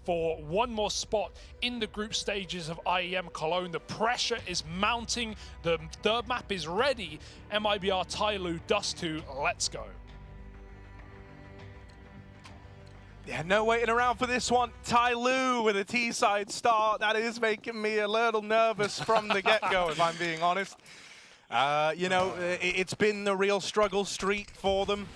for one more spot in the group stages of IEM Cologne. The pressure is mounting. The third map is ready. MIBR, TYLOO, Dust2, let's go. Yeah, no waiting around for this one. TYLOO with a T-side start. That is making me a little nervous from the get-go, if I'm being honest. You know, it's been the real struggle street for them.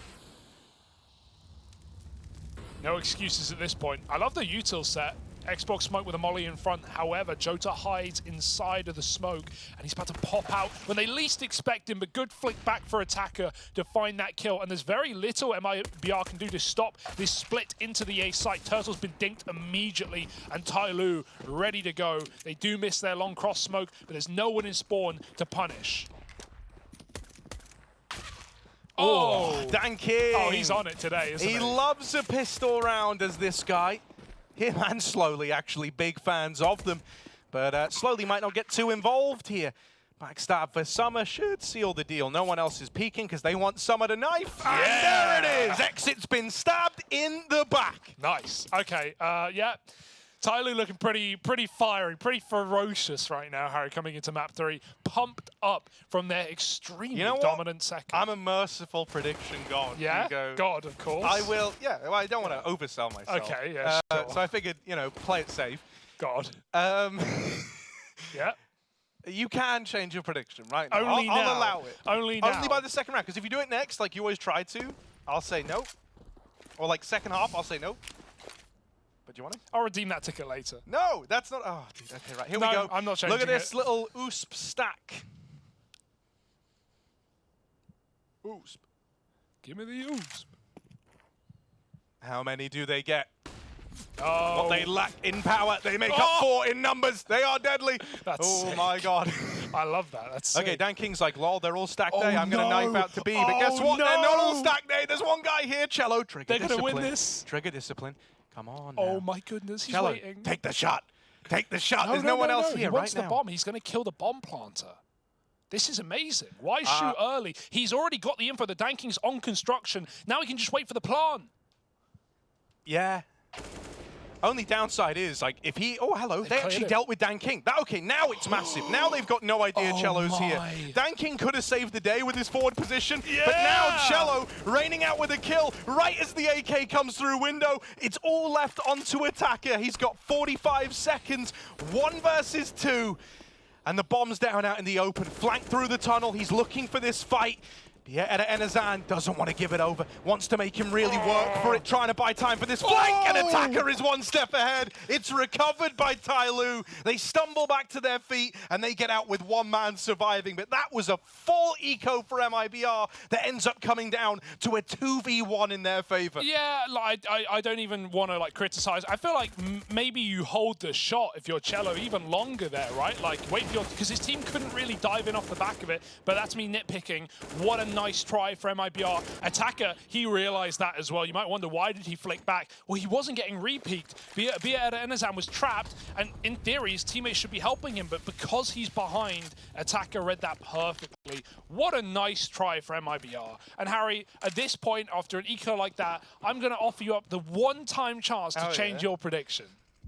No excuses at this point. I love the util set. Xbox smoke with a molly in front. However, Jota hides inside of the smoke, and he's about to pop out when they least expect him, but good flick back for Attacker to find that kill. And there's very little MIBR can do to stop this split into the A site. Tuurtle's been dinked immediately, and TYLOO ready to go. They do miss their long cross smoke, but there's no one in spawn to punish. Oh, Danking. Oh, he's on it today, isn't he? He loves a pistol round as this guy. Him and Slowly, actually, big fans of them. But Slowly might not get too involved here. Backstab for Summer should seal the deal. No one else is peeking because they want Summer to knife. Yeah. And there it is. Exit's been stabbed in the back. Nice. Okay, yeah. TYLOO looking pretty fiery, pretty ferocious right now, Harry, coming into map 3. Pumped up from their extremely dominant second. I'm a merciful prediction god. Yeah, God, of course. I will, yeah, well, I don't want to oversell myself. Okay, yeah, sure. So I figured, you know, play it safe. God. Yeah. You can change your prediction right now. Only now. I'll allow it. Only now. Only by the second round, because if you do it next, like you always try to, I'll say no. Or like second half, I'll say no. But do you want to? I'll redeem that ticket later. No, that's not. Oh, dude, okay, right. Here we go. I'm not changing Look at this it. little USP stack. USP. Give me the USP. How many do they get? Oh. What they lack in power, they make up for in numbers. They are deadly. That's sick. My God. I love that. That's sick. Okay, Dan King's like, lol, they're all stacked A. I'm going to no. knife out to B. But guess what? No. They're not all stacked A. There's one guy here. Chelo, trigger They're discipline. going to win this. Trigger discipline. Come on now. Oh my goodness, he's Chelo, waiting. take the shot. Take the shot. There's no one else here he wants right the now. bomb. He's going to kill the bomb planter. This is amazing. Why shoot early? He's already got the info. The Danking's on construction. Now he can just wait for the plant. Yeah. Only downside is, like, if he... Oh, hello. They actually dealt with Dan King. Okay, now it's massive. Now they've got no idea Chelo's here. Dan King could have saved the day with his forward position, but now Chelo raining out with a kill right as the AK comes through window. It's all left onto Attacker. He's got 45 seconds, 1 versus 2. And the bomb's down out in the open, flanked through the tunnel. He's looking for this fight. Yeah, Enazan doesn't want to give it over, wants to make him really work for it, trying to buy time for this flank, and Attacker is 1 step ahead. It's recovered by TYLOO. They stumble back to their feet, and they get out with 1 man surviving, but that was a full eco for MIBR that ends up coming down to a 2v1 in their favor. Yeah, like, I don't even want to like criticize. I feel like maybe you hold the shot if you're Chelo even longer there, right? Like, wait for your... Because his team couldn't really dive in off the back of it, but that's me nitpicking. What a nice try for MIBR. Attacker, he realized that as well. You might wonder, why did he flick back? Well, he wasn't getting re-peeked. Enazan was trapped, and in theory, his teammates should be helping him, but because he's behind, Attacker read that perfectly. What a nice try for MIBR. And Harry, at this point, after an eco like that, I'm going to offer you up the one-time chance to change your prediction.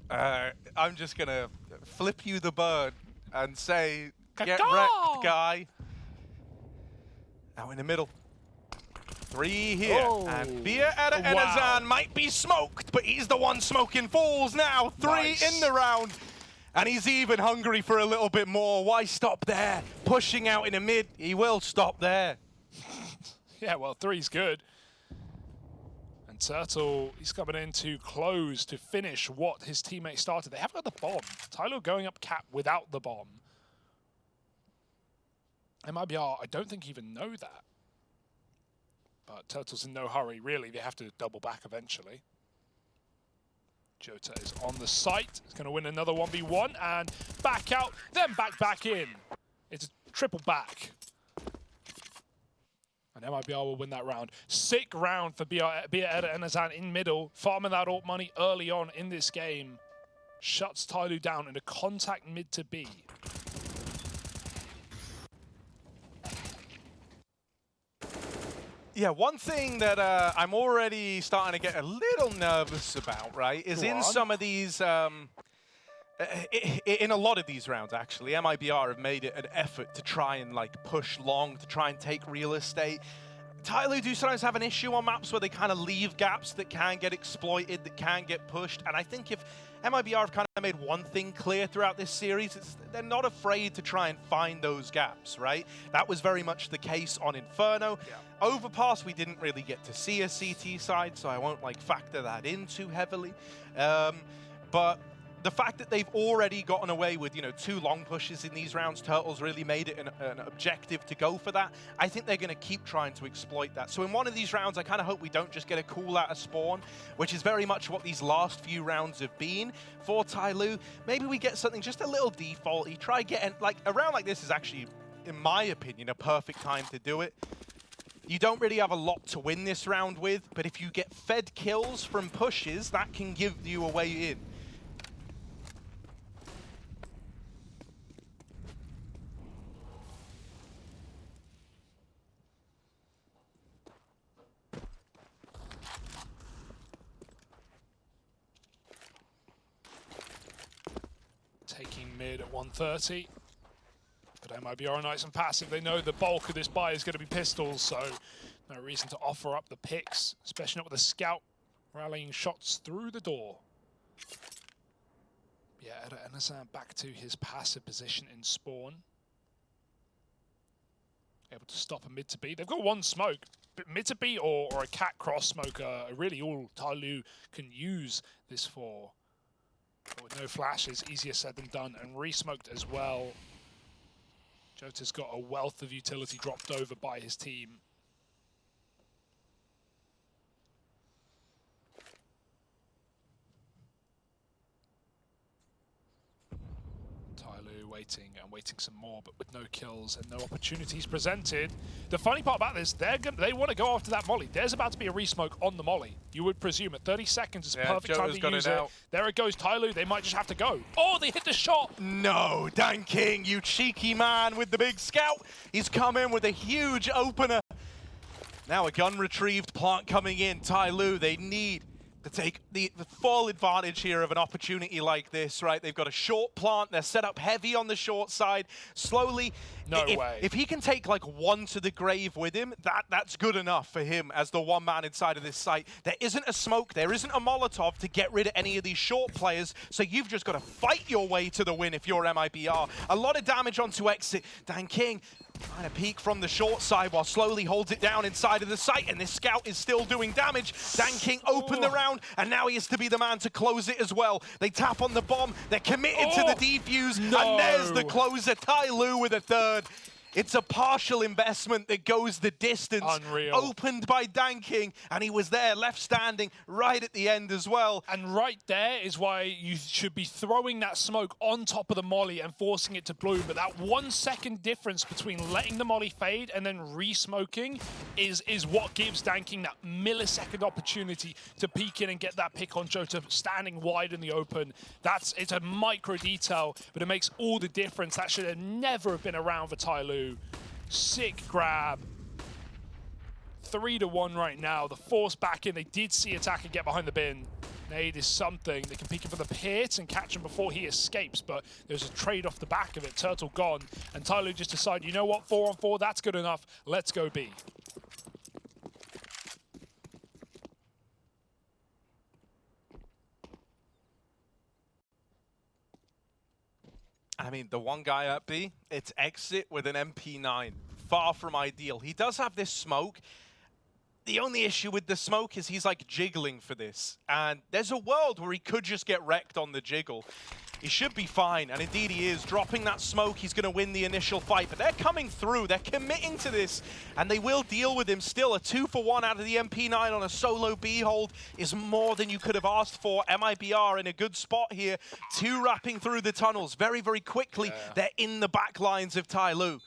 I'm just going to flip you the bird and say, get wrecked, guy. Now in the middle. 3 here. And Enazan might be smoked, but he's the one smoking fools now. 3 in the round. And he's even hungry for a little bit more. Why stop there? Pushing out in the mid. He will stop there. Yeah, well, 3's good. And Tuurtle, he's coming in to close to finish what his teammates started. They haven't got the bomb. TYLOO going up cap without the bomb. MIBR, I don't think even know that. But Tuurtle's in no hurry, really. They have to double back eventually. Jota is on the site. He's going to win another 1v1 and back out, then back in. It's a triple back. And MIBR will win that round. Sick round for Enazan in middle, farming that ult money early on in this game. Shuts TYLOO down in a contact mid to B. Yeah, one thing that I'm already starting to get a little nervous about, right, is in some of these, in a lot of these rounds, actually, MIBR have made it an effort to try and, like, push long, to try and take real estate. TYLOO do sometimes have an issue on maps where they kind of leave gaps that can get exploited, that can get pushed, and I think if MIBR have kind of made one thing clear throughout this series, it's they're not afraid to try and find those gaps, right? That was very much the case on Inferno. Yeah. Overpass, we didn't really get to see a CT side, so I won't like factor that in too heavily. But the fact that they've already gotten away with, you know, 2 long pushes in these rounds, Tuurtle's really made it an objective to go for that. I think they're going to keep trying to exploit that. So in one of these rounds, I kind of hope we don't just get a call out of spawn, which is very much what these last few rounds have been for TYLOO. Maybe we get something just a little defaulty. Try getting, like, a round like this is actually, in my opinion, a perfect time to do it. You don't really have a lot to win this round with, but if you get fed kills from pushes, that can give you a way in. Taking mid at 130. But MIBR are nice and passive. They know the bulk of this buy is going to be pistols, so no reason to offer up the picks, especially not with a scout rallying shots through the door. Yeah, Enesan back to his passive position in spawn. Able to stop a mid to B. They've got 1 smoke, but mid to B or a cat cross smoke are really all TYLOO can use this for. But with no flashes, easier said than done, and re-smoked as well. Jota's got a wealth of utility dropped over by his team. TYLOO waiting and waiting some more, but with no kills and no opportunities presented. The funny part about this, they want to go after that molly. There's about to be a re-smoke on the molly. You would presume at 30 seconds is a perfect time to use it. There it goes, TYLOO. They might just have to go. Oh, they hit the shot. No, Dan King, you cheeky man with the big scout. He's come in with a huge opener. Now a gun retrieved, plant coming in. TYLOO, they need to take the full advantage here of an opportunity like this, right? They've got a short plant. They're set up heavy on the short side. Slowly, if he can take like 1 to the grave with him, that's good enough for him as the 1 man inside of this site. There isn't a smoke. There isn't a Molotov to get rid of any of these short players, so you've just got to fight your way to the win if you're MIBR. A lot of damage onto exit. Dan King trying to peek from the short side while slowly holds it down inside of the site, and this scout is still doing damage. Dan King opened the round, and now he has to be the man to close it as well. They tap on the bomb, they're committed to the defuse, and there's the closer, TYLOO with a 3rd. It's a partial investment that goes the distance. Unreal. Opened by Dan King, and he was there, left standing, right at the end as well. And right there is why you should be throwing that smoke on top of the molly and forcing it to bloom. But that 1 second difference between letting the molly fade and then re-smoking is what gives Dan King that millisecond opportunity to peek in and get that pick on Jota standing wide in the open. It's a micro detail, but it makes all the difference. That should have never have been around for TYLOO. Sick grab. 3-1 right now. The force back in. They did see attacker get behind the bin. Nade is something. They can peek him for the pit and catch him before he escapes, but there's a trade off the back of it. Tuurtle gone, and TYLOO just decide, you know what, 4-on-4, that's good enough. Let's go B. I mean, the 1 guy at B, it's exit with an MP9. Far from ideal. He does have this smoke. The only issue with the smoke is he's like jiggling for this. And there's a world where he could just get wrecked on the jiggle. He should be fine, and indeed he is. Dropping that smoke, he's going to win the initial fight. But they're coming through, they're committing to this, and they will deal with him still. A 2-for-1 out of the MP9 on a solo B hold is more than you could have asked for. MIBR in a good spot here. 2 wrapping through the tunnels very, very quickly. They're in the back lines of TYLOO.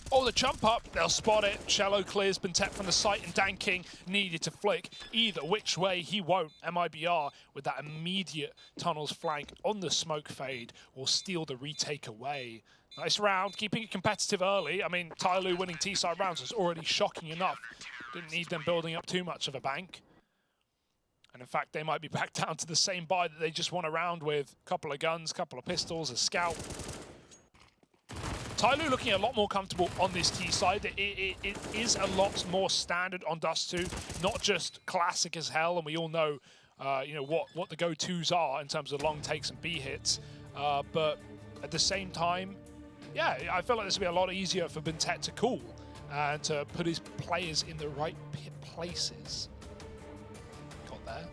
Oh, the jump up, they'll spot it. chelo clears BnTech from the site, and DanKing needed to flick. Either which way, he won't. MIBR, with that immediate tunnels flank on the smoke fade, will steal the retake away. Nice round, keeping it competitive early. I mean, TYLOO winning T-side rounds was already shocking enough. Didn't need them building up too much of a bank. And in fact, they might be back down to the same buy that they just won a round with. Couple of guns, couple of pistols, a scout. TYLOO looking a lot more comfortable on this T side. It is a lot more standard on Dust2, not just classic as hell, and we all know, you know what the go-tos are in terms of long takes and B hits. But at the same time, yeah, I feel like this will be a lot easier for BnTech to call and to put his players in the right places. Got there.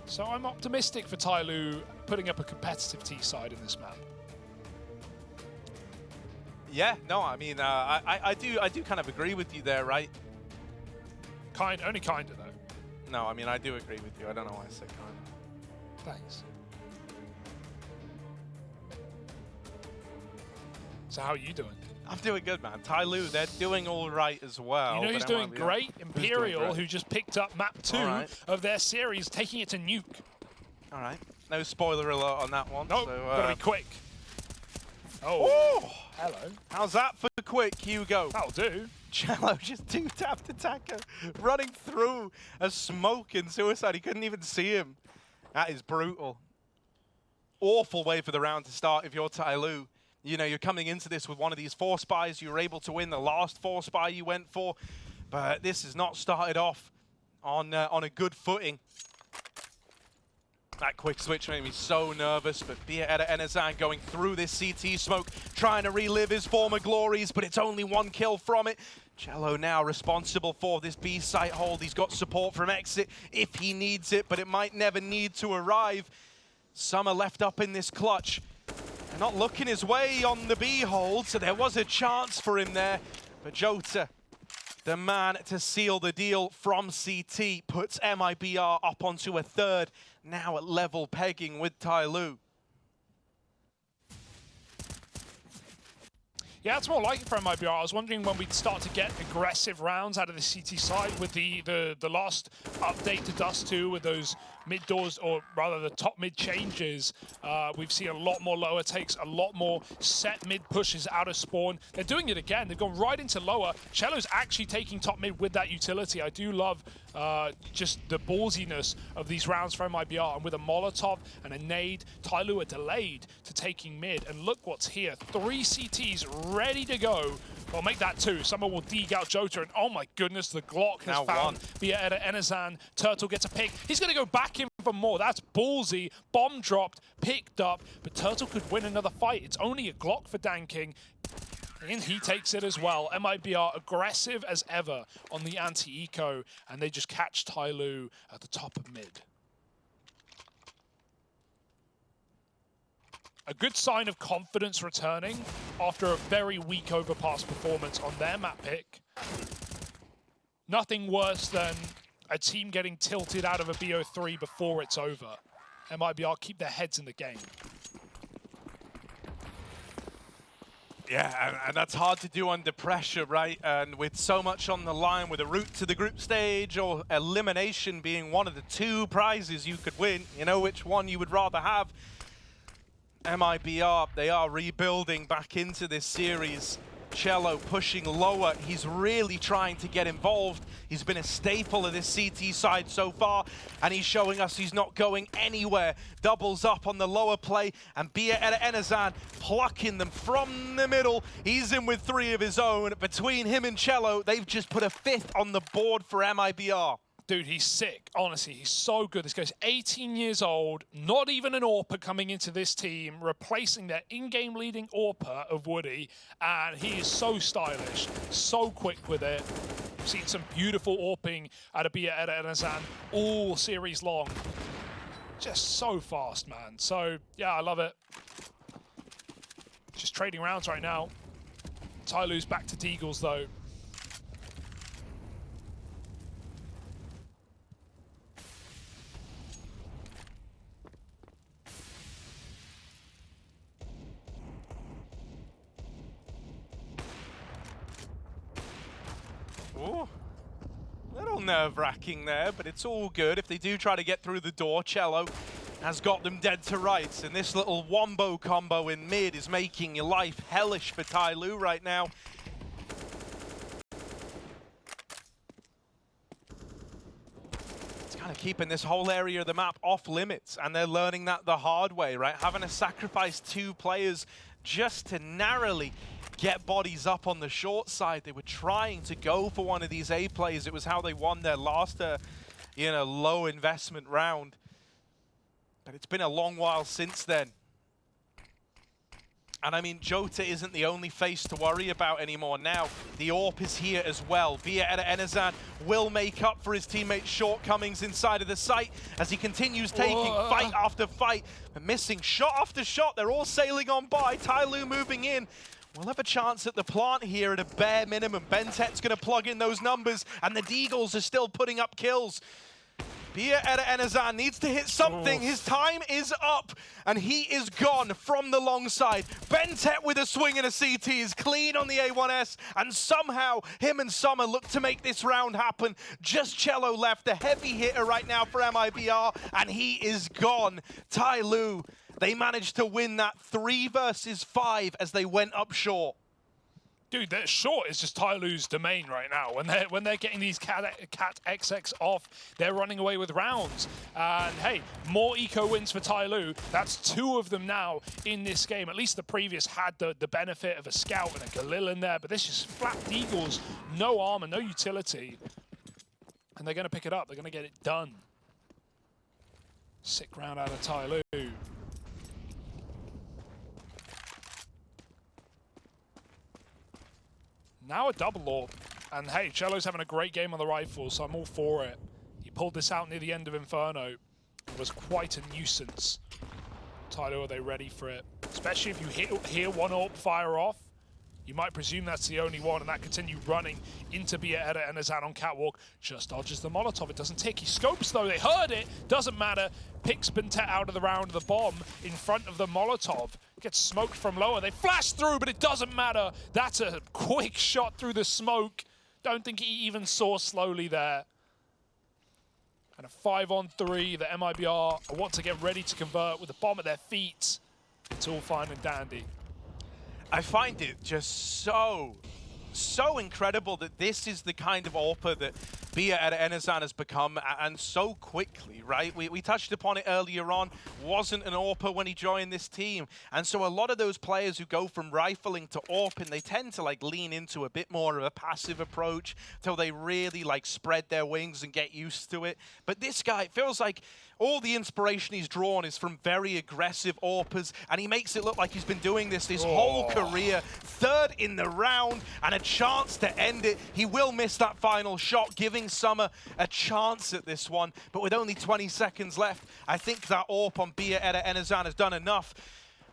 So I'm optimistic for TYLOO putting up a competitive T side in this map. Yeah, no, I mean, I do kind of agree with you there, right? Only kinda though. No, I mean, I do agree with you. I don't know why I said kind of. Thanks. So how are you doing? I'm doing good, man. TYLOO, they're doing all right as well. You know who's doing great? Imperial, who just picked up map 2 of their series, taking it to Nuke. All right. No spoiler alert on that one. Nope, so, gotta be quick. Oh, hello. How's that for quick, Hugo? That'll do. chelo just two-tapped attacker, running through a smoke in suicide. He couldn't even see him. That is brutal. Awful way for the round to start if you're TYLOO. You know, you're coming into this with one of these 4 spies. You were able to win the last 4 spy you went for. But this has not started off on a good footing. That quick switch made me so nervous, but Enezan going through this CT smoke, trying to relive his former glories, but it's only 1 kill from it. chelo now responsible for this B site hold. He's got support from exit if he needs it, but it might never need to arrive. Summer left up in this clutch. They're not looking his way on the B hold, so there was a chance for him there, but Jota, the man to seal the deal from CT, puts MIBR up onto a 3rd, now at level pegging with TYLOO. Yeah, it's more like it for MIBR. I was wondering when we'd start to get aggressive rounds out of the CT side with the last update to Dust2 with those mid doors, or rather the top mid changes. We've seen a lot more lower takes, a lot more set mid pushes out of spawn. They're doing it again. They've gone right into lower. chelo's actually taking top mid with that utility. I do love just the ballsiness of these rounds for MIBR, and with a Molotov and a nade, TYLOO are delayed to taking mid, and look what's here. 3 CTs ready to go. Well, make that 2. Someone will dig out Jota, and oh my goodness, the Glock has found via Enezan. Tuurtle gets a pick. He's going to go back in for more. That's ballsy. Bomb dropped, picked up, but Tuurtle could win another fight. It's only a Glock for DanKing, and he takes it as well. MIBR aggressive as ever on the anti-eco, and they just catch TYLOO at the top of mid. A good sign of confidence returning after a very weak overpass performance on their map pick. Nothing worse than a team getting tilted out of a BO3 before it's over. MIBR keep their heads in the game. Yeah, and that's hard to do under pressure, right? And with so much on the line, with a route to the group stage or elimination being one of the 2 prizes you could win, you know which one you would rather have. MIBR, they are rebuilding back into this series. chelo pushing lower. He's really trying to get involved. He's been a staple of this CT side so far, and he's showing us he's not going anywhere. Doubles up on the lower play, and Enezan plucking them from the middle. He's in with 3 of his own. Between him and chelo, they've just put a 5th on the board for MIBR. Dude, he's sick. Honestly, he's so good. This guy's 18 years old, not even an AWPer coming into this team, replacing their in-game leading AWPer of Woody, and he is so stylish, so quick with it. We've seen some beautiful AWPing out of Enezan all series long. Just so fast, man. So, yeah, I love it. Just trading rounds right now. TYLOO's back to Deagles, though. nerve-wracking there, but it's all good. If they do try to get through the door, chelo has got them dead to rights, and this little wombo combo in mid is making your life hellish for TYLOO right now. It's kind of keeping this whole area of the map off limits, and they're learning that the hard way, right? Having to sacrifice 2 players just to narrowly get bodies up on the short side. They were trying to go for one of these A plays. It was how they won their last, low investment round. But it's been a long while since then. And I mean, Jota isn't the only face to worry about anymore now. The AWP is here as well. Via Enazan will make up for his teammates' shortcomings inside of the site as he continues taking fight after fight. But missing shot after shot. They're all sailing on by. TYLOO moving in. We'll have a chance at the plant here at a bare minimum. Bentet's going to plug in those numbers, and the Deagles are still putting up kills. Bia Enazan needs to hit something. His time is up, and he is gone from the long side. Bentet with a swing and a CT is clean on the A1S, and somehow him and Summer look to make this round happen. Just chelo left, the heavy hitter right now for MIBR, and he is gone. TYLOO, they managed to win that 3 versus 5 as they went up short. Dude, that short is just TYLOO's domain right now. When they're getting these Cat XX off, they're running away with rounds. And hey, more eco wins for TYLOO. That's 2 of them now in this game. At least the previous had the benefit of a scout and a Galil in there, but this is flat Deagles, no armor, no utility. And they're gonna pick it up, they're gonna get it done. Sick round out of TYLOO. Now a double AWP, and hey, chelo's having a great game on the rifle, so I'm all for it. He pulled this out near the end of Inferno. It was quite a nuisance. TYLOO, are they ready for it? Especially if you hear one AWP fire off, you might presume that's the only one, and that continued running into Bia Enazan on catwalk. Just dodges the Molotov, it doesn't tick. He scopes though, they heard it, doesn't matter. Picks Bentet out of the round of the bomb in front of the Molotov. Gets smoked from lower, they flash through, but it doesn't matter. That's a quick shot through the smoke. Don't think he even saw slowly there. And a 5-on-3, the MIBR want to get ready to convert with the bomb at their feet. It's all fine and dandy. I find it just so incredible that this is the kind of AWPer that Bia Enazan has become, and so quickly, right? We touched upon it earlier on, wasn't an AWPer when he joined this team. And so a lot of those players who go from rifling to AWPing, they tend to like lean into a bit more of a passive approach till they really like spread their wings and get used to it. But this guy, it feels like all the inspiration he's drawn is from very aggressive AWPers, and he makes it look like he's been doing this his whole career. 3rd in the round, and a chance to end it. He will miss that final shot, giving Summer a chance at this one. But with only 20 seconds left, I think that AWP on Bia Enazan has done enough.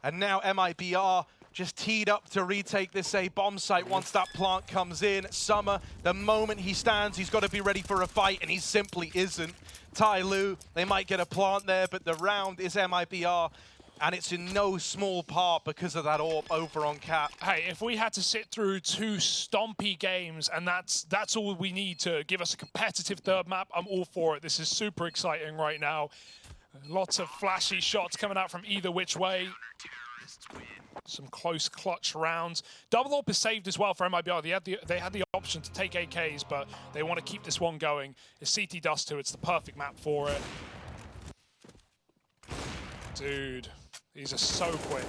And now MIBR just teed up to retake this A bomb site once that plant comes in. Summer, the moment he stands, he's got to be ready for a fight, and he simply isn't. TYLOO, they might get a plant there, but the round is MIBR, and it's in no small part because of that AWP over on Cat. Hey, if we had to sit through 2 stompy games, and that's all we need to give us a competitive 3rd map, I'm all for it. This is super exciting right now. Lots of flashy shots coming out from either which way. Some close clutch rounds. Double AWP is saved as well for MIBR. They had the option to take AKs, but they want to keep this one going. It's CT Dust2, it's the perfect map for it. Dude, these are so quick.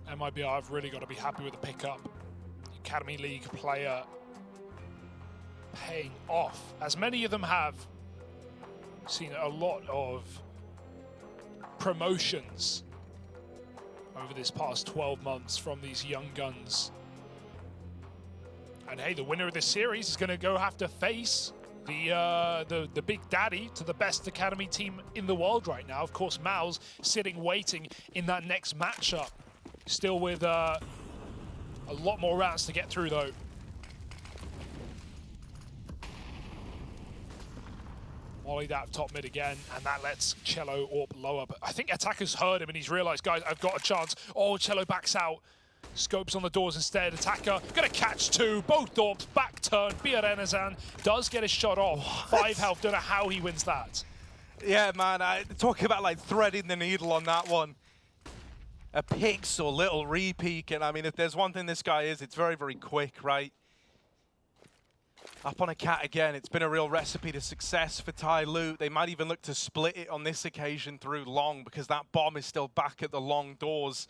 MIBR, I've really got to be happy with the pickup. Academy League player paying off, as many of them have. Seen a lot of promotions over this past 12 months from these young guns. And hey, the winner of this series is going to go have to face the big daddy to the best academy team in the world right now. Of course, Mal's sitting waiting in that next matchup. Still with a lot more rounds to get through though. molly that top mid again, and that lets chelo AWP lower. But I think Attacker's heard him and he's realized, guys, I've got a chance. Oh, chelo backs out. Scopes on the doors instead. Attacker gonna catch two. Both AWPs, back turn. Biarenazan does get his shot off. 5 health, don't know how he wins that. Yeah, man, talking about like threading the needle on that one. A pixel, little re-peek, and I mean, if there's one thing this guy is, it's very, very quick, right? Up on a cat again, it's been a real recipe to success for TYLOO. They might even look to split it on this occasion through long because that bomb is still back at the long doors.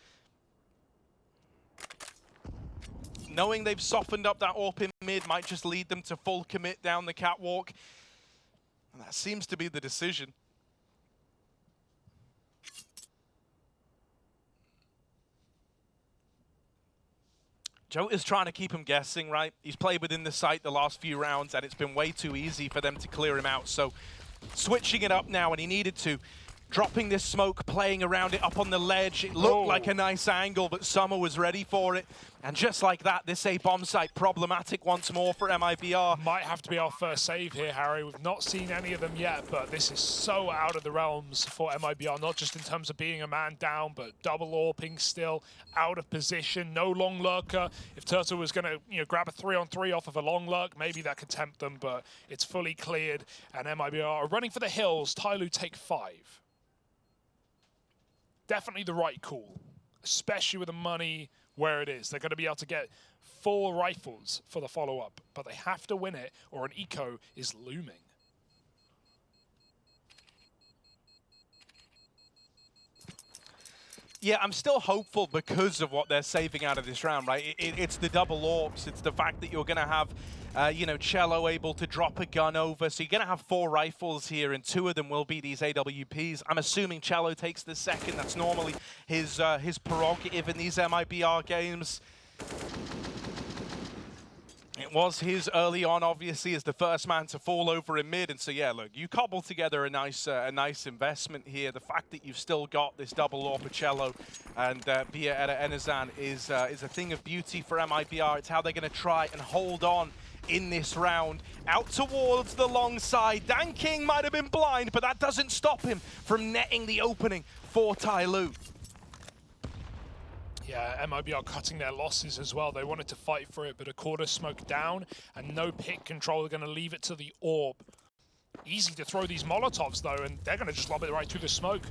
Knowing they've softened up that AWP in mid might just lead them to full commit down the catwalk. And that seems to be the decision. Joe is trying to keep him guessing, right? He's played within the site the last few rounds, and it's been way too easy for them to clear him out. So switching it up now, and he needed to. Dropping this smoke, playing around it up on the ledge. It looked like a nice angle, but Summer was ready for it. And just like that, this A-bomb site problematic once more for MIBR. Might have to be our first save here, Harry. We've not seen any of them yet, but this is so out of the realms for MIBR, not just in terms of being a man down, but double AWPing still, out of position, no long lurker. If Tuurtle was going to grab a 3-on-3 off of a long lurk, maybe that could tempt them, but it's fully cleared, and MIBR are running for the hills. TYLOO take 5. Definitely the right call, especially with the money where it is. They're going to be able to get 4 rifles for the follow-up, but they have to win it or an eco is looming. Yeah, I'm still hopeful because of what they're saving out of this round, right? It's the double AWPs. It's the fact that you're going to have, chelo able to drop a gun over. So you're going to have 4 rifles here, and 2 of them will be these AWPs. I'm assuming chelo takes the second. That's normally his prerogative in these MIBR games. It was his early on, obviously, as the first man to fall over in mid. And so, yeah, look, you cobble together a nice investment here. The fact that you've still got this double AWP chelo and Biarenazan is a thing of beauty for MIBR. It's how they're going to try and hold on in this round. Out towards the long side. Dan King might have been blind, but that doesn't stop him from netting the opening for TYLOO. Yeah, MIBR cutting their losses as well. They wanted to fight for it, but a quarter smoke down and no pick control. They're going to leave it to the AWP. Easy to throw these Molotovs, though, and they're going to just lob it right through the smoke.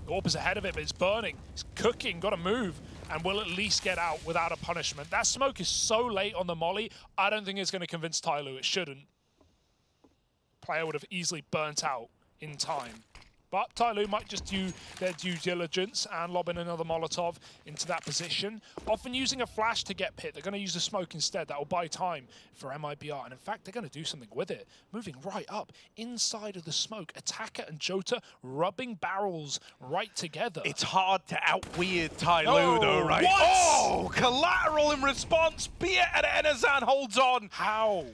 The AWP is ahead of it, but it's burning. It's cooking, got to move, and will at least get out without a punishment. That smoke is so late on the molly, I don't think it's going to convince TYLOO. It shouldn't. Player would have easily burnt out in time. But TYLOO might just do their due diligence and lob in another Molotov into that position. Often using a flash to get pit. They're going to use the smoke instead. That will buy time for MIBR. And in fact, they're going to do something with it. Moving right up inside of the smoke. Attacker and Jota rubbing barrels right together. It's hard to out-weird TYLOO though, right? What? Oh, collateral in response. Biarenazan holds on. How?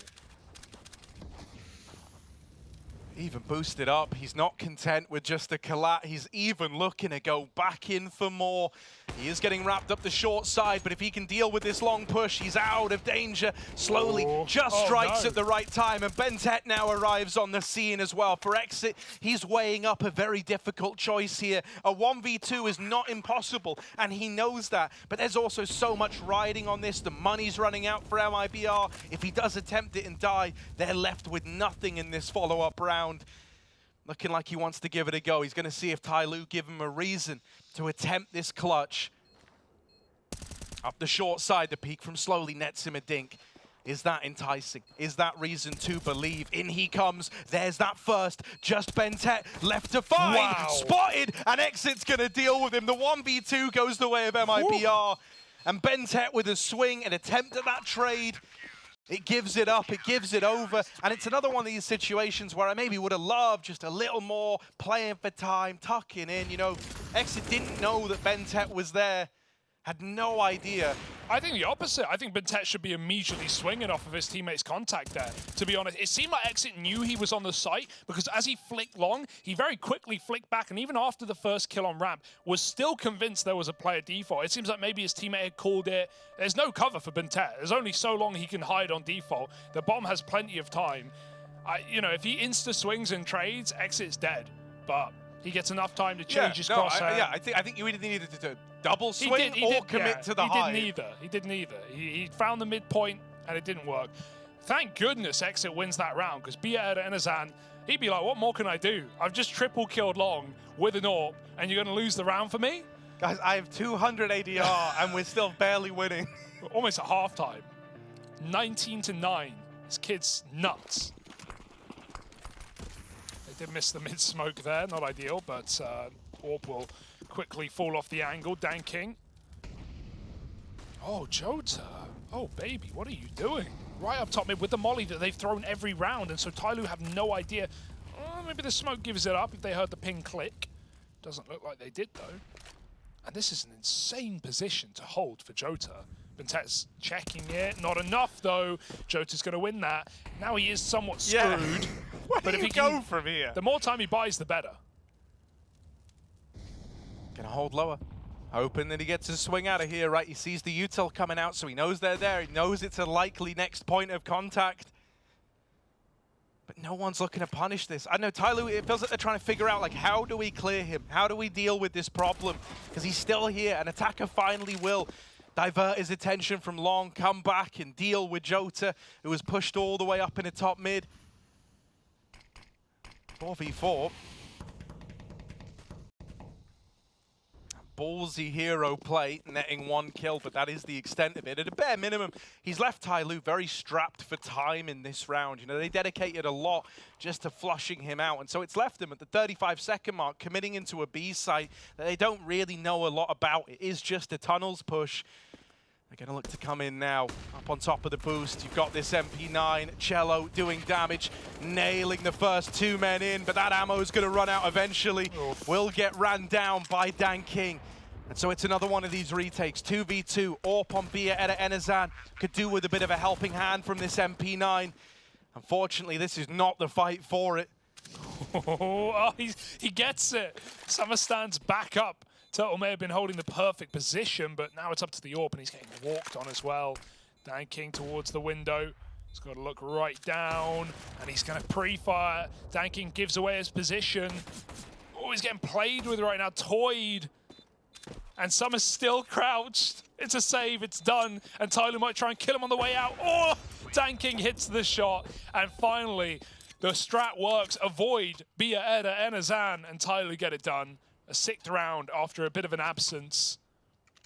Even boosted up, he's not content with just the collat. He's even looking to go back in for more. He is getting wrapped up the short side, but if he can deal with this long push, he's out of danger. Slowly, just strikes at the right time, and Bentet now arrives on the scene as well. For Exit, he's weighing up a very difficult choice here. A 1v2 is not impossible, and he knows that, but there's also so much riding on this. The money's running out for MIBR. If he does attempt it and die, they're left with nothing in this follow-up round. Looking like he wants to give it a go. He's going to see if TYLOO give him a reason to attempt this clutch. Up the short side, the peek from slowly nets him a dink. Is that enticing? Is that reason to believe? In he comes. There's that first. Just Bentet left to find. Wow. Spotted, and Exit's going to deal with him. The 1v2 goes the way of MIBR. And Bentet with a swing, an attempt at that trade. It gives it up, it gives it over, and it's another one of these situations where I maybe would have loved just a little more playing for time, tucking in, Exit didn't know that Bentet was there, had no idea. I think the opposite. I think Bentet should be immediately swinging off of his teammate's contact there, to be honest. It seemed like Exit knew he was on the site, because as he flicked long, he very quickly flicked back, and even after the first kill on ramp, was still convinced there was a player default. It seems like maybe his teammate had called it. There's no cover for Bentet. There's only so long he can hide on default. The bomb has plenty of time. You know, if he insta-swings and trades, Exit's dead. But he gets enough time to change his crosshair. I think you either needed to double swing or commit to the high. He did neither. He found the midpoint, and it didn't work. Thank goodness Exit wins that round, because BR and Enazan, he'd be like, what more can I do? I've just triple killed Long with an AWP, and you're going to lose the round for me? Guys, I have 200 ADR, and we're still barely winning. Almost at halftime. 19-9. This kid's nuts. They did miss the mid-smoke there, not ideal, but AWP will quickly fall off the angle. Danking. Oh, Jota. Oh, baby, what are you doing? Right up top mid with the molly that they've thrown every round, and so TYLOO have no idea. Maybe the smoke gives it up if they heard the ping click. Doesn't look like they did, though. And this is an insane position to hold for Jota. Bentet's checking it. Not enough, though. Jota's going to win that. Now he is somewhat screwed. Yeah. Where do you go from here? The more time he buys, the better. Gonna hold lower. Hoping that he gets a swing out of here, right? He sees the util coming out, so he knows they're there. He knows it's a likely next point of contact. But no one's looking to punish this. I know TYLOO, it feels like they're trying to figure out, like, how do we clear him? How do we deal with this problem? Because he's still here. An attacker finally will divert his attention from Long, come back and deal with Jota, who was pushed all the way up in the top mid. 4v4. Ballsy hero play, netting 1 kill, but that is the extent of it. At a bare minimum, he's left TYLOO very strapped for time in this round. You know, they dedicated a lot just to flushing him out, and so it's left them at the 35-second mark, committing into a B site that they don't really know a lot about. It is just a tunnels push. They're going to look to come in now, up on top of the boost. You've got this MP9, chelo doing damage, nailing the first 2 men in, but that ammo is going to run out eventually. Oof. Will get ran down by Danking. And so it's another one of these retakes. 2v2, AWP on Bia Eda Enazan. Could do with a bit of a helping hand from this MP9. Unfortunately, this is not the fight for it. Oh, he gets it. Summer stands back up. Tuurtle may have been holding the perfect position, but now it's up to the AWP, and he's getting walked on as well. Danking towards the window. He's got to look right down, and he's going to pre-fire. Danking gives away his position. Oh, he's getting played with right now, toyed. And Summer's still crouched. It's a save, it's done. And TYLOO might try and kill him on the way out. Oh, Danking hits the shot. And finally, the strat works. Avoid Bia Eda Enazan, and TYLOO get it done. A 6th round after a bit of an absence.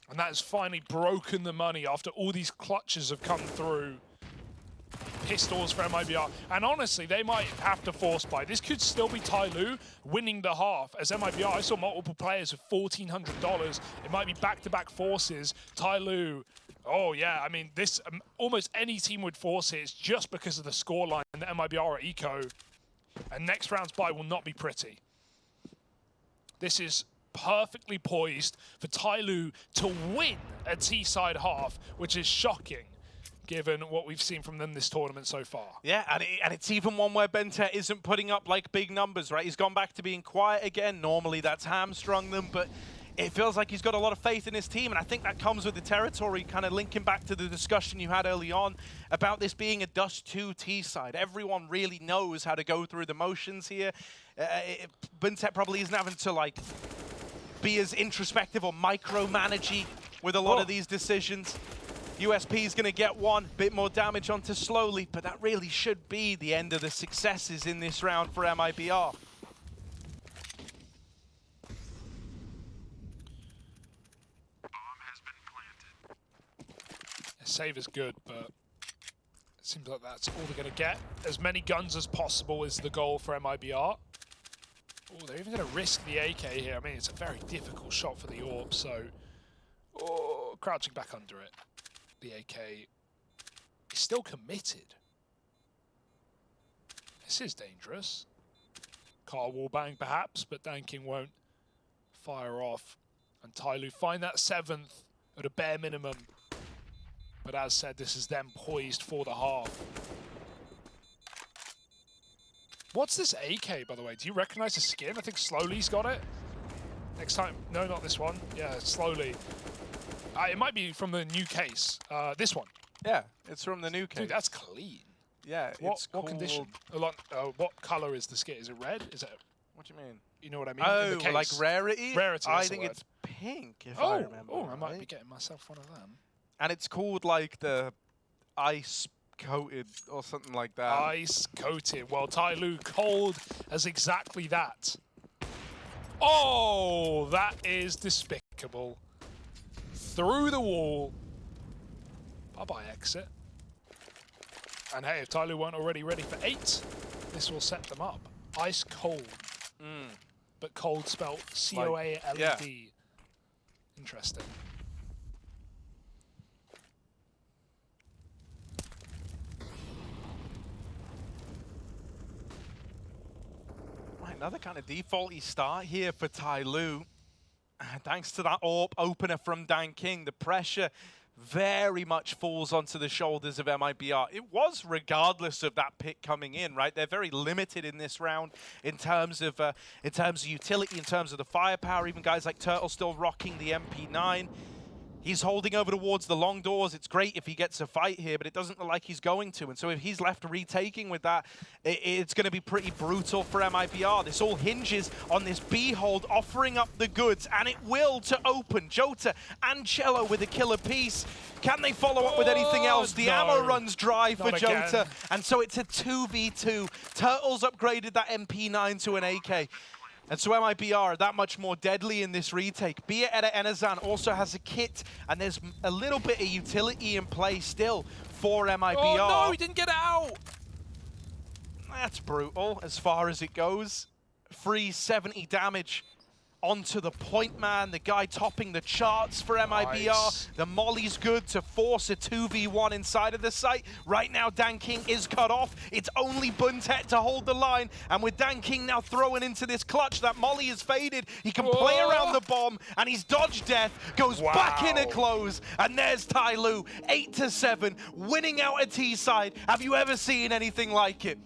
And that has finally broken the money after all these clutches have come through. Pistols for MIBR. And honestly, they might have to force buy. This could still be TYLOO winning the half. As MIBR, I saw multiple players with $1,400. It might be back-to-back forces. TYLOO, oh yeah, I mean, this almost any team would force it. It's just because of the scoreline and the MIBR are eco. And next round's buy will not be pretty. This is perfectly poised for TYLOO to win a T-side half, which is shocking, given what we've seen from them this tournament so far. Yeah, and it's even one where Bentet isn't putting up, like, big numbers, right? He's gone back to being quiet again. Normally that's hamstrung them, but it feels like he's got a lot of faith in his team, and I think that comes with the territory, kind of linking back to the discussion you had early on about this being a Dust2 T-side. Everyone really knows how to go through the motions here. Bentet probably isn't having to, like, be as introspective or micromanagey with a lot of these decisions. USP is going to get one, bit more damage onto Slowly, but that really should be the end of the successes in this round for MIBR. Save is good, but it seems like that's all they're going to get. As many guns as possible is the goal for MIBR. Oh, they're even going to risk the AK here. I mean, it's a very difficult shot for the AWP, so... Oh, crouching back under it. The AK is still committed. This is dangerous. Car wallbang perhaps, but Danking won't fire off. And TYLOO find that 7th at a bare minimum. But as said, this is them poised for the half. What's this AK, by the way? Do you recognize the skin? I think Slowly's got it. Next time. No, not this one. Yeah, Slowly. It might be from the new case. This one. Yeah, it's from the new case. Dude, that's clean. Yeah, What, it's what called... condition? What color is the skit? Is it red? Is it? What do you mean? You know what I mean? Oh, In the case. like rarity? Rarity, I that's the think word. it's pink, if I remember. Oh, I might right. be getting myself one of them. And it's called like the ice coated or something like that. Ice coated. Well, TYLOO cold as exactly that. Oh, that is despicable. Through the wall. Bye-bye, exit. And hey, if TYLOO weren't already ready for 8, this will set them up. Ice cold. But cold spelled C-O-A-L-E-D. yeah. Interesting. Right, another kind of defaulty start here for TYLOO. Thanks to that AWP opener from Dan King, the pressure very much falls onto the shoulders of MIBR. It was regardless of that pick coming in, right? They're very limited in this round in terms of utility, in terms of the firepower. Even guys like Tuurtle still rocking the MP9. He's holding over towards the long doors. It's great if he gets a fight here, but it doesn't look like he's going to. And so if he's left retaking with that, it's going to be pretty brutal for MIBR. This all hinges on this B hold offering up the goods, and it will to open. Jota and chelo with a killer piece. Can they follow up with anything else? The ammo runs dry for Jota, and so it's a 2v2. Tuurtle's upgraded that MP9 to an AK. And so MIBR are that much more deadly in this retake. Be it Eda Enazan also has a kit, and there's a little bit of utility in play still for MIBR. Oh no, he didn't get out! That's brutal as far as it goes. Free 70 damage onto the point man, the guy topping the charts for MIBR. Nice. The molly's good to force a 2v1 inside of the site. Right now, Dan King is cut off. It's only Buntet to hold the line. And with Dan King now throwing into this clutch, that molly is faded. He can play around the bomb, and he's dodged death, goes back in a close. And there's TYLOO, 8-7, winning out a T-side. Have you ever seen anything like it?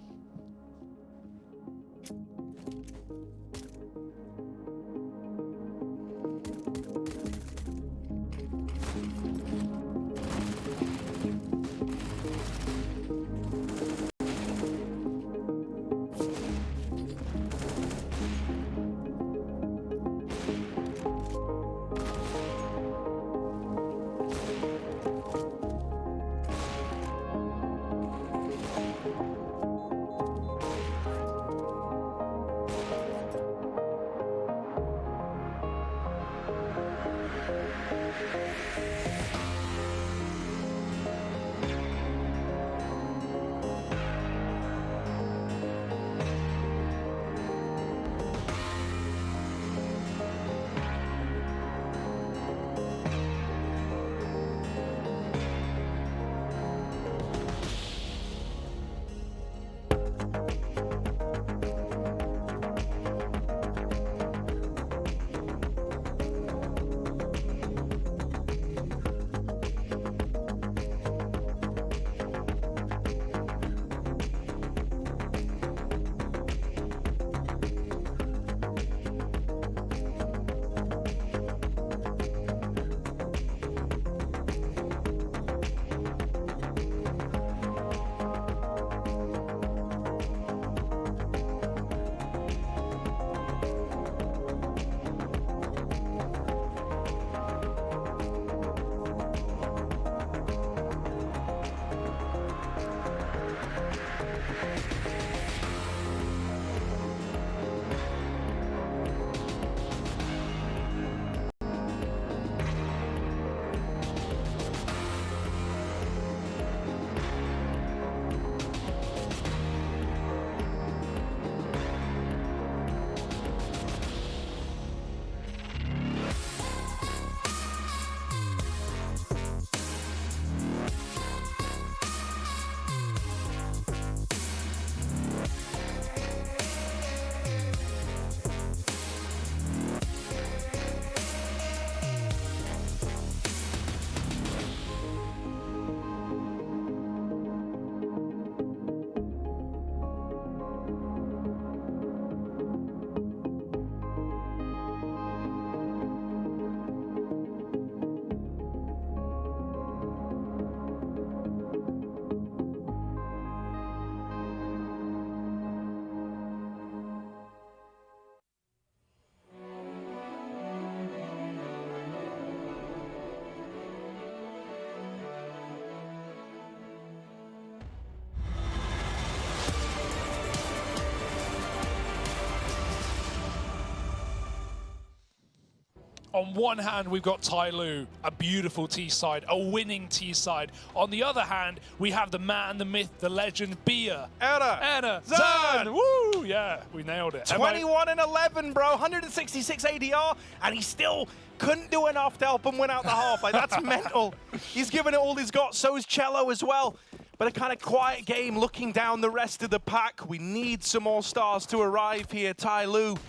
on one hand, we've got TYLOO, a beautiful T-side, a winning T-side. On the other hand, we have the man, the myth, the legend, Bia. Erna. Zan. Woo! Yeah, we nailed it. 21 and 11, bro. 166 ADR, and he still couldn't do enough to help him win out the half. Like, that's mental. He's given it all he's got. So is chelo as well. But a kind of quiet game looking down the rest of the pack. We need some more stars to arrive here. TYLOO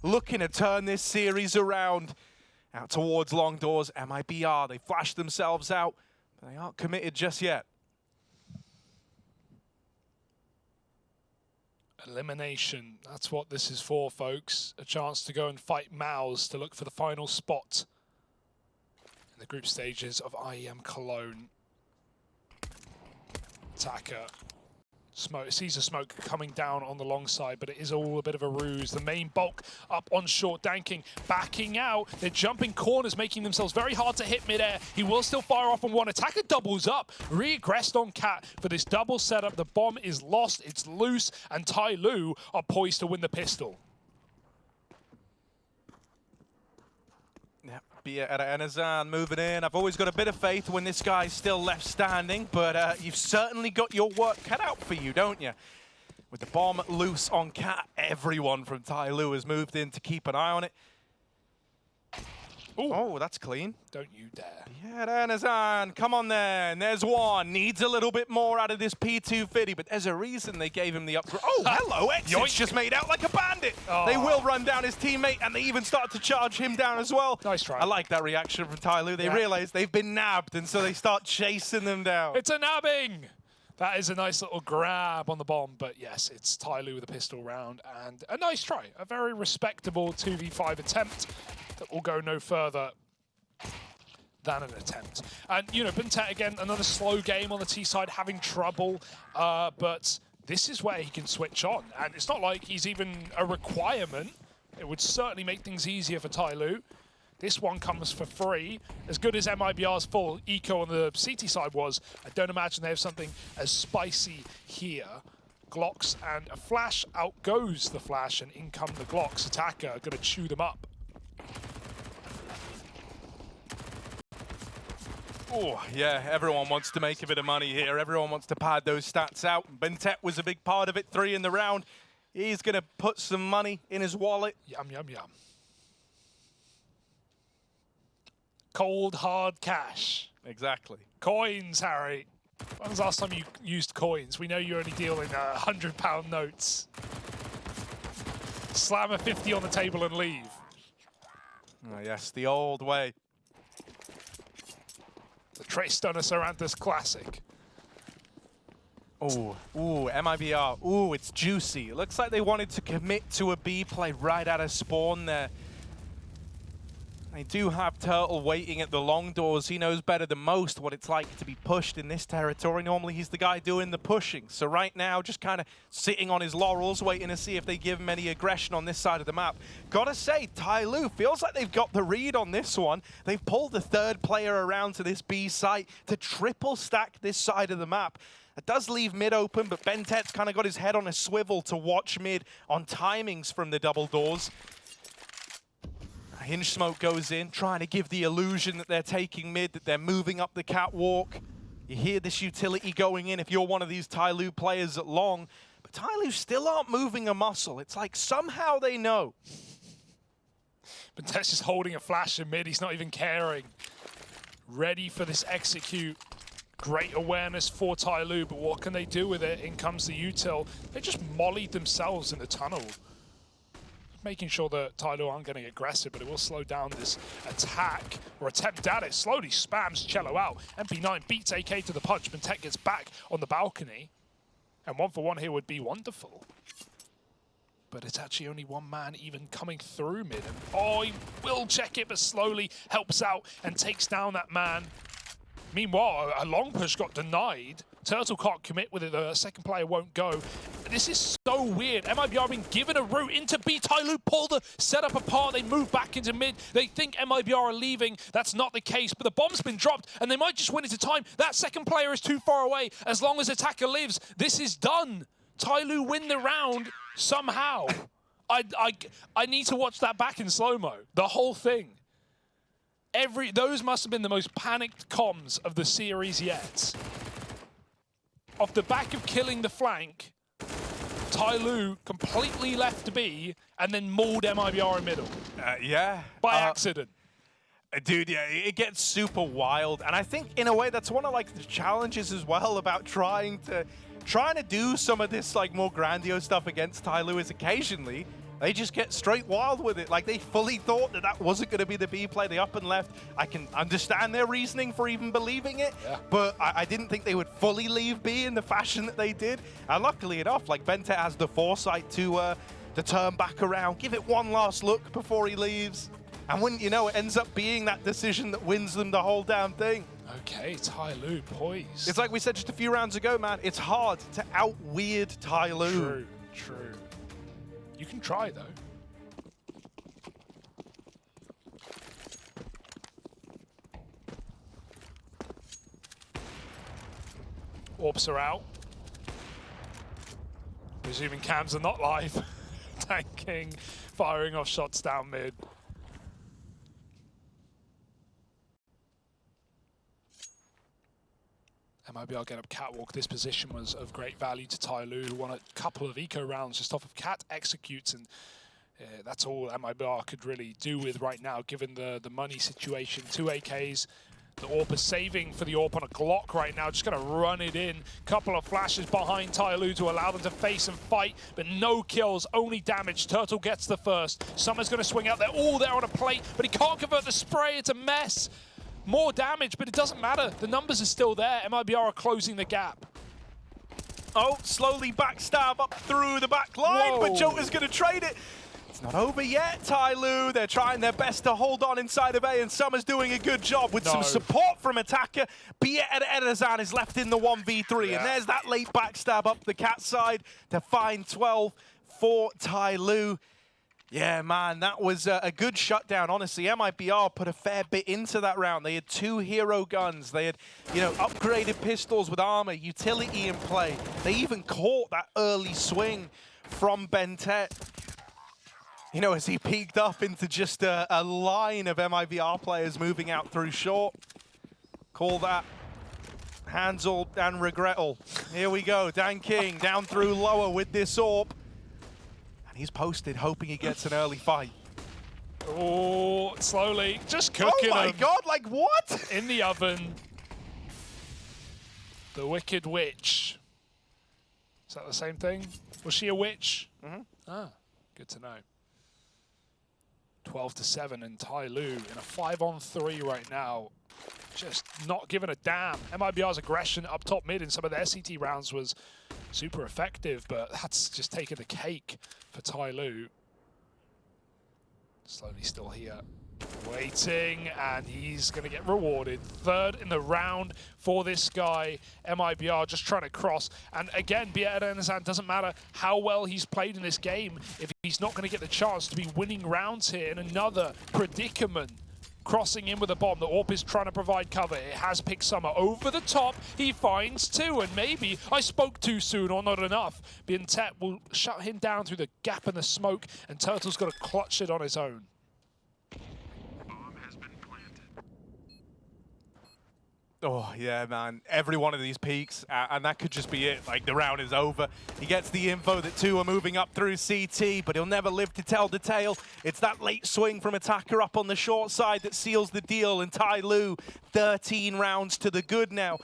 looking to turn this series around. Out towards long doors. MIBR, they flashed themselves out. But they aren't committed just yet. Elimination, that's what this is for, folks. A chance to go and fight Maus to look for the final spot in the group stages of IEM Cologne. Attacker sees a smoke coming down on the long side, but it is all a bit of a ruse. The main bulk up on short, Danking backing out. They're jumping corners, making themselves very hard to hit midair. He will still fire off on one. Attacker doubles up, re-aggressed on Cat for this double setup. The bomb is lost, it's loose, and TYLOO are poised to win the pistol. Yeah, Zan moving in. I've always got a bit of faith when this guy's still left standing, but you've certainly got your work cut out for you, don't you? With the bomb loose on Cat, everyone from TYLOO has moved in to keep an eye on it. Ooh. Oh, that's clean. Don't you dare. Yeah, Zan, come on then. There's one. Needs a little bit more out of this P250, but there's a reason they gave him the upgrade. Oh, hello. Exit's just made out like a bandit. Oh. They will run down his teammate, and they even start to charge him down as well. Nice try. I like that reaction from TYLOO. They realize they've been nabbed, and so they start chasing them down. It's a nabbing. That is a nice little grab on the bomb, but yes, it's TYLOO with a pistol round, and a nice try. A very respectable 2v5 attempt that will go no further than an attempt. And, you know, Bentet, again, another slow game on the T side, having trouble, but this is where he can switch on. And it's not like he's even a requirement. It would certainly make things easier for TYLOO. This one comes for free. As good as MIBR's full eco on the CT side was, I don't imagine they have something as spicy here. Glocks and a flash, out goes the flash, and in come the Glocks. Attacker gonna chew them up. Oh, yeah, everyone wants to make a bit of money here. Everyone wants to pad those stats out. Bentet was a big part of it, 3 in the round. He's gonna put some money in his wallet. Yum, yum, yum. Cold, hard cash. Exactly. Coins, Harry. When was the last time you used coins? We know you only deal in £100 notes. Slam a 50 on the table and leave. Oh, yes, the old way. The Trace Stunner Saranthus classic. Ooh, MIBR. Ooh, it's juicy. It looks like they wanted to commit to a B play right out of spawn there. They do have Tuurtle waiting at the long doors. He knows better than most what it's like to be pushed in this territory. Normally, he's the guy doing the pushing. So right now, just kind of sitting on his laurels, waiting to see if they give him any aggression on this side of the map. Gotta say, TYLOO feels like they've got the read on this one. They've pulled the third player around to this B site to triple stack this side of the map. It does leave mid open, but Bentet's kind of got his head on a swivel to watch mid on timings from the double doors. Hinge smoke goes in, trying to give the illusion that they're taking mid, that they're moving up the catwalk. You hear this utility going in if you're one of these TYLOO players at long, but TYLOO still aren't moving a muscle. It's like somehow they know. But Tess is holding a flash in mid, he's not even caring. Ready for this execute. Great awareness for TYLOO, but what can they do with it? In comes the util. They just mollied themselves in the tunnel. Making sure that TYLOO aren't getting aggressive, but it will slow down this attack, or attempt at it. Slowly spams chelo out. MP9 beats AK to the punch. Bentet gets back on the balcony. And 1 for 1 here would be wonderful. But it's actually only one man even coming through mid. And oh, he will check it, but slowly helps out and takes down that man. Meanwhile, a long push got denied. Tuurtle can't commit with it, the second player won't go. This is so weird. MIBR being given a route into B. TYLOO pull the setup apart. They move back into mid. They think MIBR are leaving. That's not the case, but the bomb's been dropped, and they might just win it to time. That second player is too far away. As long as attacker lives, this is done. TYLOO win the round somehow. I need to watch that back in slow-mo. The whole thing. Those must have been the most panicked comms of the series yet. Off the back of killing the flank, TYLOO completely left B and then mauled MIBR in middle. Yeah. By accident. Dude, yeah, it gets super wild. And I think, in a way, that's one of, like, the challenges as well about trying to do some of this, like, more grandiose stuff against TYLOO is occasionally they just get straight wild with it. Like, they fully thought that wasn't going to be the B play. They up and left. I can understand their reasoning for even believing it, but I didn't think they would fully leave B in the fashion that they did. And luckily enough, like, Bentet has the foresight to turn back around, give it one last look before he leaves. And wouldn't you know, it ends up being that decision that wins them the whole damn thing. Okay, TYLOO poised. It's like we said just a few rounds ago, man. It's hard to out-weird TYLOO. True, true. You can try, though. Orps are out. Resuming cams are not live. Tanking, firing off shots down mid. MIBR get up catwalk. This position was of great value to TYLOO, who won a couple of eco rounds just off of cat executes, and that's all MIBR could really do with right now, given the money situation. 2 AKs. The AWP is saving for the AWP on a Glock right now, just going to run it in. Couple of flashes behind TYLOO to allow them to face and fight, but no kills, only damage. Tuurtle gets the first. Summer's going to swing out there, all there on a plate, but he can't convert the spray. It's a mess. More damage, but it doesn't matter. The numbers are still there. MIBR are closing the gap. Oh, slowly backstab up through the back line, Whoa. but Joker's going to trade it. It's not over yet, TYLOO. They're trying their best to hold on inside of A, and Summer's doing a good job with some support from attacker. Bierazan is left in the 1v3, and there's that late backstab up the cat side to find 12 for TYLOO. Yeah, man, that was a good shutdown. Honestly, MIBR put a fair bit into that round. They had 2 hero guns. They had, you know, upgraded pistols with armor, utility in play. They even caught that early swing from Bentet. You know, as he peeked up into just a line of MIBR players moving out through short. Call that Hansel and Regrettal. Here we go, Dan King down through lower with this AWP. He's posted, hoping he gets an early fight. Oh, slowly, just cooking. Oh my god, like what? In the oven. The Wicked Witch. Is that the same thing? Was she a witch? Mm-hmm. Ah, good to know. 12-7, and TYLOO in a 5-on-3 right now. Just not giving a damn. MIBR's aggression up top mid in some of their CT rounds was super effective, but that's just taking the cake for TYLOO. Slowly still here, waiting, and he's going to get rewarded. 3rd in the round for this guy. MIBR just trying to cross. And again, Bierazan, doesn't matter how well he's played in this game, if he's not going to get the chance to be winning rounds here in another predicament. Crossing in with a bomb. The AWP is trying to provide cover. It has picked Summer over the top. He finds 2, and maybe I spoke too soon or not enough. Bentet will shut him down through the gap in the smoke, and Tuurtle's got to clutch it on his own. Oh, yeah, man. Every one of these peaks, and that could just be it. Like, the round is over. He gets the info that 2 are moving up through CT, but he'll never live to tell the tale. It's that late swing from attacker up on the short side that seals the deal, and TYLOO, 13 rounds to the good now.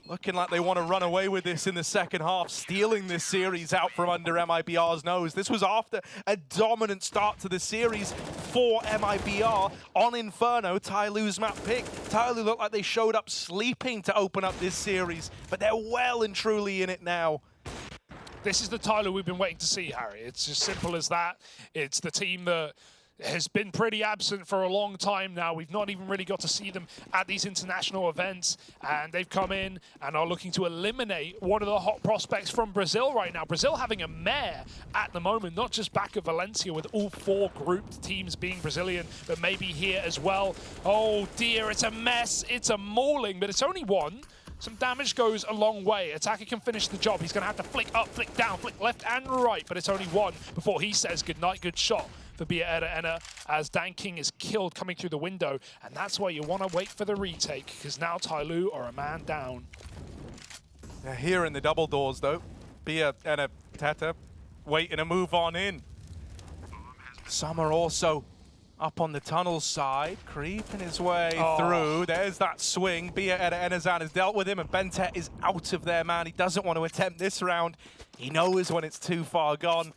Looking like they want to run away with this in the second half, stealing this series out from under MIBR's nose. This was after a dominant start to the series for MIBR on Inferno, TYLOO's map pick. TYLOO looked like they showed up sleeping to open up this series, but they're well and truly in it now. This is the TYLOO we've been waiting to see, Harry. It's as simple as that. It's the team that has been pretty absent for a long time now. We've not even really got to see them at these international events, and they've come in and are looking to eliminate one of the hot prospects from Brazil right now. Brazil having a mare at the moment, not just back of Valencia with all 4 grouped teams being Brazilian, but maybe here as well. Oh dear, it's a mess. It's a mauling, but it's only 1. Some damage goes a long way. Attacker can finish the job. He's going to have to flick up, flick down, flick left and right, but it's only 1 before he says goodnight, good shot for Enna as DanKing is killed coming through the window. And that's why you want to wait for the retake, because now TYLOO are a man down. They're here in the double doors, though. Enna, Teta waiting to move on in. Summer also up on the tunnel side, creeping his way through. There's that swing. Enazan has dealt with him, and Bentet is out of there, man. He doesn't want to attempt this round. He knows when it's too far gone.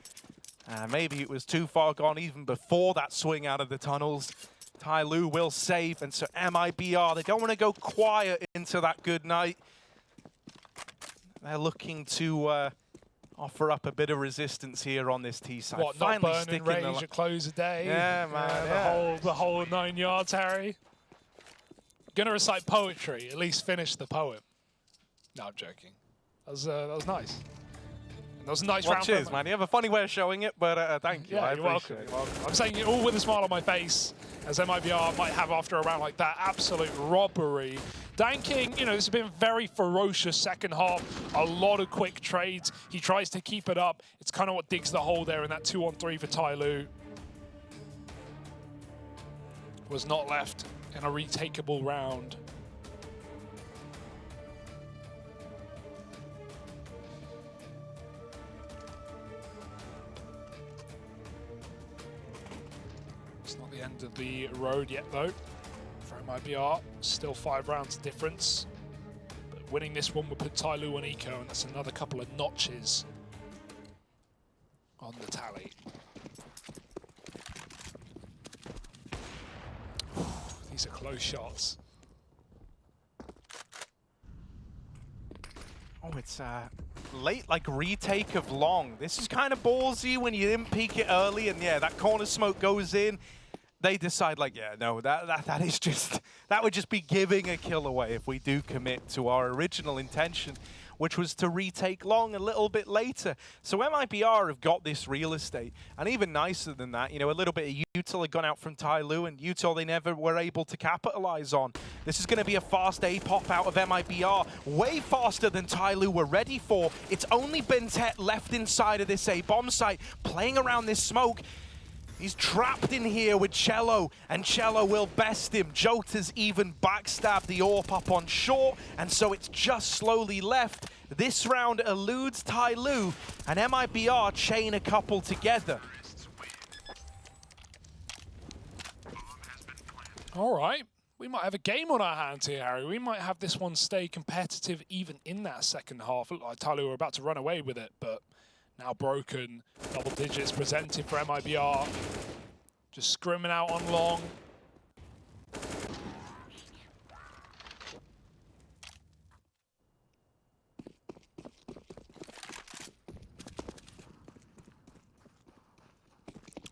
Maybe it was too far gone even before that swing out of the tunnels. TYLOO will save, and so MIBR, they don't want to go quiet into that good night. They're looking to offer up a bit of resistance here on this T side. What, finally not burning rage at close of day? Yeah, man. The whole 9 yards, Harry. Gonna recite poetry, at least finish the poem. No, I'm joking. That was nice. That was a nice round. Cheers, man. You have a funny way of showing it, but thank you. Yeah, you're welcome. I'm saying it all with a smile on my face, as MIBR might have after a round like that. Absolute robbery. DanKing, you know, this has been a very ferocious second half. A lot of quick trades. He tries to keep it up. It's kind of what digs the hole there in that 2-on-3 for TYLOO. Was not left in a retakeable round. It's not the end of the road yet, though. For MIBR, still 5 rounds difference. But winning this one would put TYLOO on eco, and that's another couple of notches on the tally. These are close shots. Oh, it's late, like, retake of long. This is kind of ballsy when you didn't peek it early, and yeah, that corner smoke goes in. They decide, like, yeah, no, that is just, that would just be giving a kill away if we do commit to our original intention, which was to retake long a little bit later. So MIBR have got this real estate, and even nicer than that, you know, a little bit of util had gone out from TYLOO, and util they never were able to capitalize on. This is going to be a fast A pop out of MIBR, way faster than TYLOO were ready for. It's only Bentet left inside of this A bomb site, playing around this smoke. He's trapped in here with chelo, and chelo will best him. Jota's even backstabbed the AWP up on short, and so it's just slowly left. This round eludes TYLOO, and MIBR chain a couple together. All right, we might have a game on our hands here, Harry. We might have this one stay competitive even in that second half. Looked like TYLOO were about to run away with it, but now broken. Double digits presented for MIBR. Just scrimming out on long.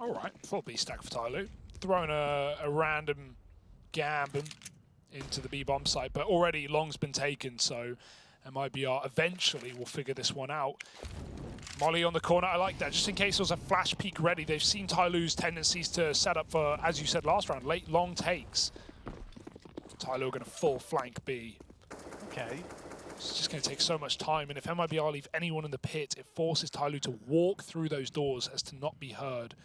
All right, full B stack for TYLOO. Throwing a random gamb into the B bomb site, but already long's been taken, so MIBR eventually will figure this one out. Molly on the corner, I like that. Just in case there was a flash peek ready, they've seen TYLOO's tendencies to set up for, as you said last round, late long takes. TYLOO are going to full flank B. Okay. It's just going to take so much time, and if MIBR leave anyone in the pit, it forces TYLOO to walk through those doors as to not be heard.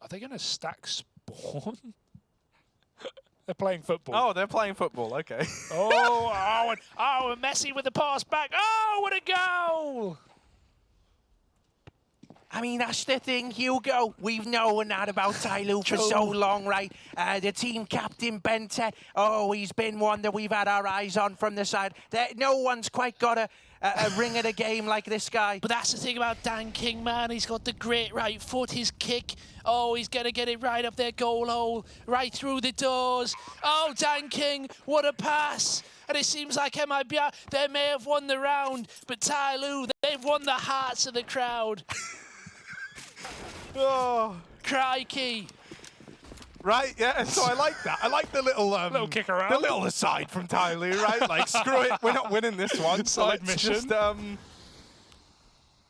Are they going to stack spawn? They're playing football. Oh, they're playing football, okay. Oh, and Messi with the pass back. Oh, what a goal! I mean, that's the thing, Hugo. We've known that about TYLOO for so long, right? The team captain, Bentet, oh, he's been one that we've had our eyes on from the side. No one's quite got a ring of the game like this guy. But that's the thing about DanKing, man. He's got the great right foot, his kick. Oh, he's going to get it right up their goal hole, right through the doors. Oh, DanKing, what a pass. And it seems like MIBR, they may have won the round, but TYLOO, they've won the hearts of the crowd. Oh, crikey. Right, yeah, so I like that. I like the little kick around. The little aside from TYLOO, right? Like, screw it, we're not winning this one. So Side mission.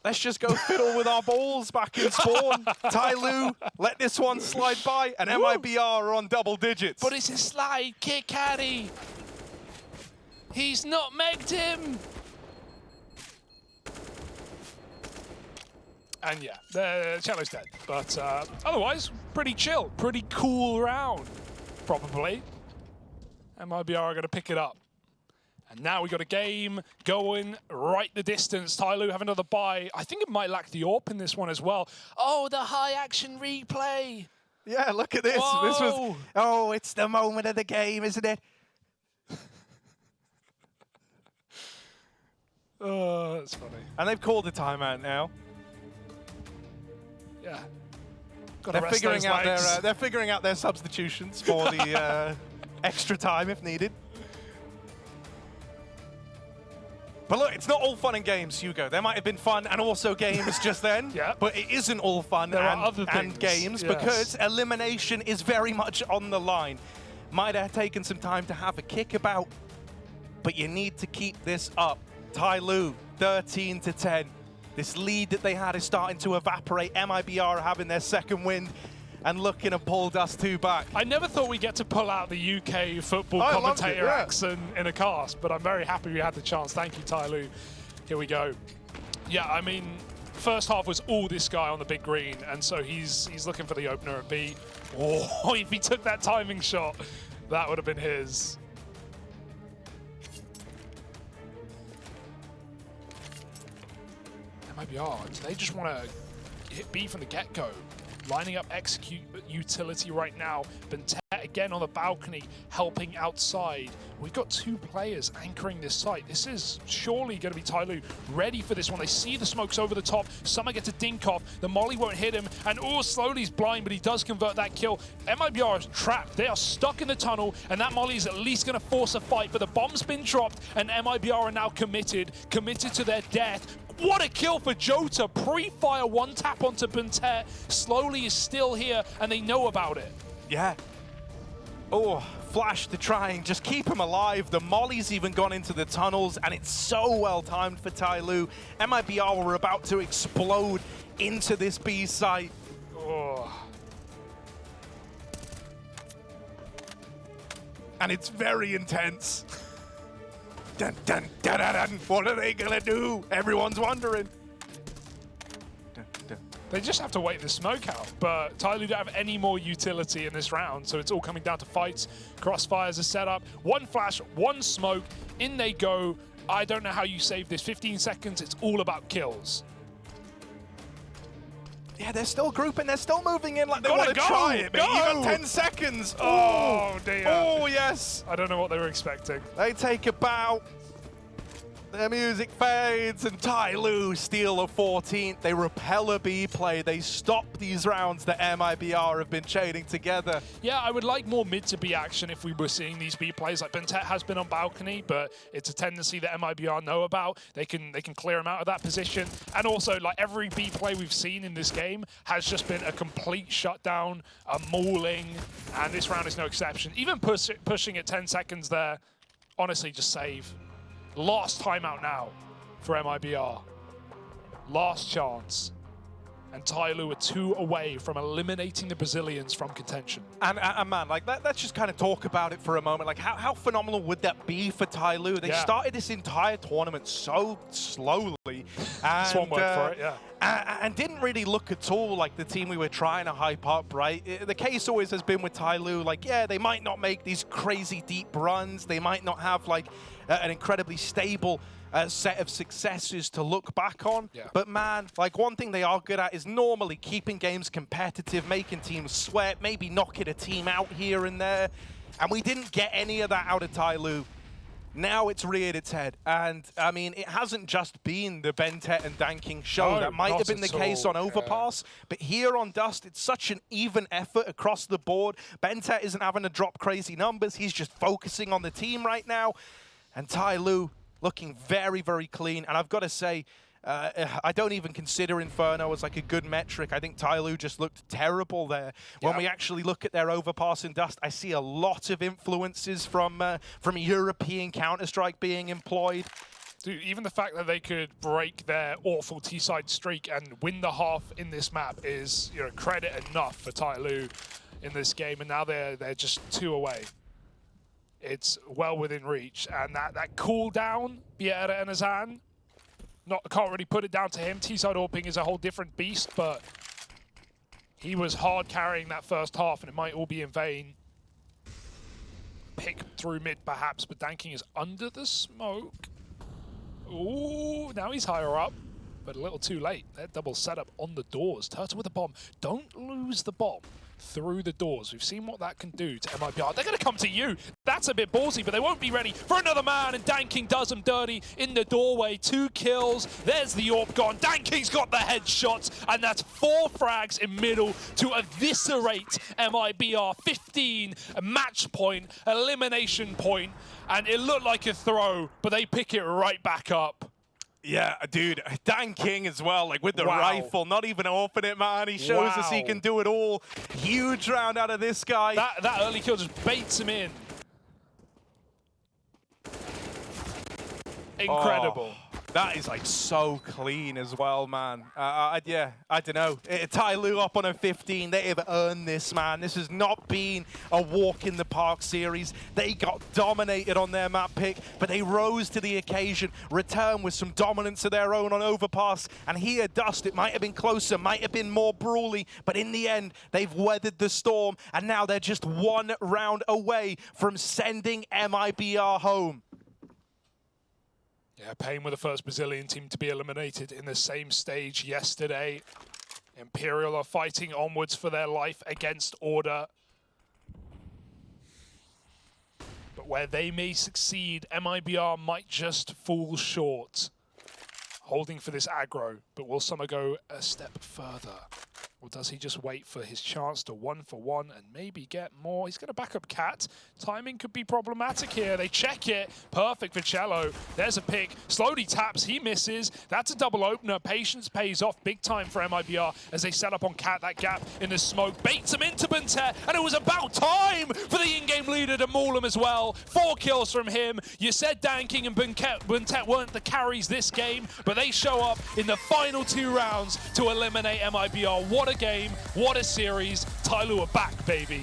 Let's just go fiddle with our balls back in spawn. TYLOO, let this one slide by, and MIBR are on double digits. But it's a slide kick, Harry. He's nutmegged him. And yeah, the Chelo's dead. But otherwise, pretty chill, pretty cool round, probably. MIBR are going to pick it up. And now we got a game going right the distance. TYLOO have another buy. I think it might lack the AWP in this one as well. Oh, the high action replay. Yeah, look at this. Whoa. This was. Oh, it's the moment of the game, isn't it? Oh, that's funny. And they've called a timeout now. Yeah. They're figuring out their substitutions for the extra time if needed. But look, it's not all fun and games, Hugo. There might have been fun and also games just then, Yeah. but it isn't all fun and games yes. because elimination is very much on the line. Might have taken some time to have a kick about, but you need to keep this up. TYLOO, 13-10. This lead that they had is starting to evaporate. MIBR are having their second wind and looking to pull Dust2 back. I never thought we'd get to pull out the UK football I loved commentator it, yeah. accent in a cast, but I'm very happy we had the chance. Thank you, TYLOO. Here we go. Yeah, I mean, first half was all this guy on the big green, and so he's looking for the opener at B. Oh, if he took that timing shot, that would have been his. MIBR, do they just want to hit B from the get-go? Lining up execute utility right now. Bentet again on the balcony, helping outside. We've got two players anchoring this site. This is surely going to be TYLOO ready for this one. They see the smokes over the top. Summer gets a dink off. The molly won't hit him. And slowly he's blind, but he does convert that kill. MIBR is trapped. They are stuck in the tunnel, and that molly is at least going to force a fight. But the bomb's been dropped, and MIBR are now committed to their death. What a kill for Jota. Pre-fire one tap onto Bentet. Slowly is still here, and they know about it. Yeah. Oh, flash to try and just keep him alive. The molly's even gone into the tunnels, and it's so well timed for TYLOO. MIBR were about to explode into this B site. Oh. And it's very intense. Dun, dun, dun, dun, dun. What are they gonna do? Everyone's wondering. Dun, dun. They just have to wait the smoke out, but TYLOO don't have any more utility in this round, so it's all coming down to fights. Crossfires are set up. One flash, one smoke, in they go. I don't know how you save this. 15 seconds, it's all about kills. Yeah, they're still grouping. They're still moving in like they Gotta want to go, try it. But go. you got 10 seconds. Oh, dear. Oh, yes. I don't know what they were expecting. They take a bow. Their music fades, and TYLOO steal a 14th. They repel a B play. They stop these rounds that MIBR have been chaining together. Yeah, I would like more mid to B action if we were seeing these B plays. Like Bentet has been on balcony, but it's a tendency that MIBR know about. They can clear him out of that position. And also, like every B play we've seen in this game has just been a complete shutdown, a mauling, and this round is no exception. Even pushing at 10 seconds there, honestly, just save. Last timeout now for MIBR. Last chance. And TYLOO are 2 away from eliminating the Brazilians from contention. And man, like let's just kind of talk about it for a moment. Like how phenomenal would that be for TYLOO? They started this entire tournament so slowly. And, That's one word for it, yeah. And didn't really look at all like the team we were trying to hype up, right? The case always has been with TYLOO, like, yeah, they might not make these crazy deep runs. They might not have like an incredibly stable set of successes to look back on. Yeah. But man, like one thing they are good at is normally keeping games competitive, making teams sweat, maybe knocking a team out here and there. And we didn't get any of that out of TYLOO. Now it's reared its head. And I mean, it hasn't just been the Bentet and Danking show. No, that might have been the case on all. Overpass. Yeah. But here on Dust, it's such an even effort across the board. Bentet isn't having to drop crazy numbers. He's just focusing on the team right now. And TYLOO looking very, very clean. And I've got to say, I don't even consider Inferno as like a good metric. I think TYLOO just looked terrible there. Yeah. When we actually look at their Overpass in Dust, I see a lot of influences from European Counter-Strike being employed. Dude, even the fact that they could break their awful T-side streak and win the half in this map is, you know, credit enough for TYLOO in this game. And now they're just 2 away. It's well within reach, and that cooldown, Biera and Azan, Can't really put it down to him. T-side AWPing is a whole different beast, but he was hard carrying that first half, and it might all be in vain. Pick through mid, perhaps, but Danking is under the smoke. Ooh, now he's higher up, but a little too late. That double setup on the doors. Tuurtle with the bomb. Don't lose the bomb through the doors. We've seen what that can do to MIBR. They're going to come to you. That's a bit ballsy, but they won't be ready for another man, and Danking does them dirty in the doorway. 2 kills. There's the AWP gone. Danking's got the headshots, and that's 4 frags in middle to eviscerate MIBR. 15 match point, elimination point, and it looked like a throw, but they pick it right back up. Yeah, dude, Danking as well, like with the rifle, not even open it, man. He shows us he can do it all. Huge round out of this guy. That early kill just baits him in. Incredible. Oh, that is like so clean as well, man. Yeah, I don't know. TYLOO up on a 15. They have earned this, man. This has not been a walk in the park series. They got dominated on their map pick, but they rose to the occasion, returned with some dominance of their own on overpass. And here, Dust, it might have been closer, might have been more brawly, but in the end, they've weathered the storm, and now they're just 1 round away from sending MIBR home. Yeah, Pain were the first Brazilian team to be eliminated in the same stage yesterday. Imperial are fighting onwards for their life against Order. But where they may succeed, MIBR might just fall short. Holding for this aggro, but will Summer go a step further? Or does he just wait for his chance to 1-for-1 and maybe get more? He's going to back up Cat. Timing could be problematic here. They check it. Perfect for chelo. There's a pick. Slowly taps. He misses. That's a double opener. Patience pays off big time for MIBR as they set up on Cat. That gap in the smoke baits him into Buntet. And it was about time for the in-game leader to maul him as well. 4 kills from him. You said Danking and Buntet weren't the carries this game, but they show up in the final 2 rounds to eliminate MIBR. What a game, what a series. TYLOO are back, baby.